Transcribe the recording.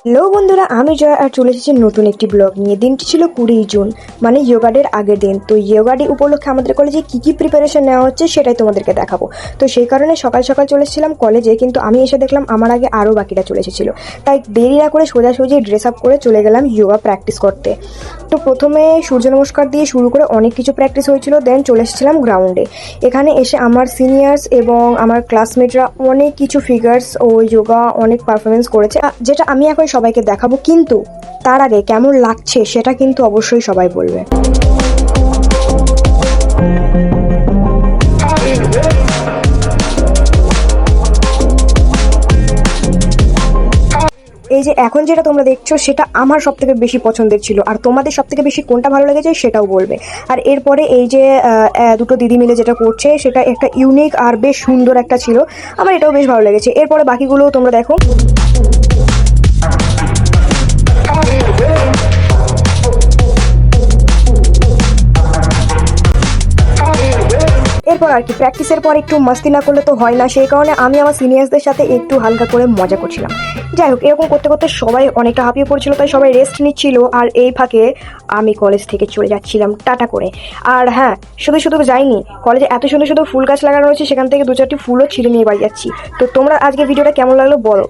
Hello বন্ধুরা, আমি জয় আর চলে এসেছি নতুন একটি ব্লগ নিয়ে। দিনটি ছিল 20 জুন, মানে যোগা ডের আগের দিন। তো যোগা ডে উপলক্ষে আমাদের কলেজে কী প্রিপারেশন নেওয়া হচ্ছে সেটাই তোমাদেরকে দেখাবো। তো সেই কারণে সকাল সকাল চলে এসেছিলাম কলেজে, কিন্তু আমি এসে দেখলাম আমার আগে আরও বাকিরা চলে এসেছিলো। তাই দেরি না করে সোজাসুজি ড্রেস আপ করে চলে গেলাম যোগা প্র্যাকটিস করতে। তো প্রথমে সূর্য নমস্কার দিয়ে শুরু করে অনেক কিছু প্র্যাকটিস হয়েছিল, দেন চলে এসেছিলাম গ্রাউন্ডে। এখানে এসে আমার সিনিয়র্স এবং আমার ক্লাসমেটরা অনেক কিছু ফিগার্স ও যোগা অনেক পারফরমেন্স করেছে, যেটা আমি এখন সবাইকে দেখাবো। কিন্তু তার আগে কেমন লাগছে সেটা কিন্তু অবশ্যই সবাই বলবে। এই যে এখন যেটা তোমরা দেখছো সেটা আমার সব থেকে বেশি পছন্দের ছিল, আর তোমাদের সব থেকে বেশি কোনটা ভালো লেগেছে সেটাও বলবে। আর এরপরে এই যে দুটো দিদি মিলে যেটা করছে সেটা একটা ইউনিক আর বেশ সুন্দর একটা ছিল, আমার এটাও বেশ ভালো লেগেছে। এরপরে বাকিগুলো তোমরা দেখো। এরপর আর কি প্র্যাকটিসের পর একটু মাস্তি না করলে তো হয় না, সেই কারণে আমি আমার সিনিয়র্সদের সাথে একটু হালকা করে মজা করছিলাম। যাই হোক, এরকম করতে করতে সবাই অনেকটা হাঁপিয়ে পড়ছিল, তাই সবাই রেস্ট নিচ্ছিল। আর এই ফাঁকে আমি কলেজ থেকে চলে যাচ্ছিলাম টাটা করে। আর হ্যাঁ, শুধু শুধু যাইনি, কলেজে এত সুন্দর সুন্দর ফুল গাছ লাগানো রয়েছে, সেখান থেকে 2-4টি ফুলও ছিঁড়ে নিয়ে বাড়ি যাচ্ছি। তো তোমরা আজকে ভিডিওটা কেমন লাগলো বলো।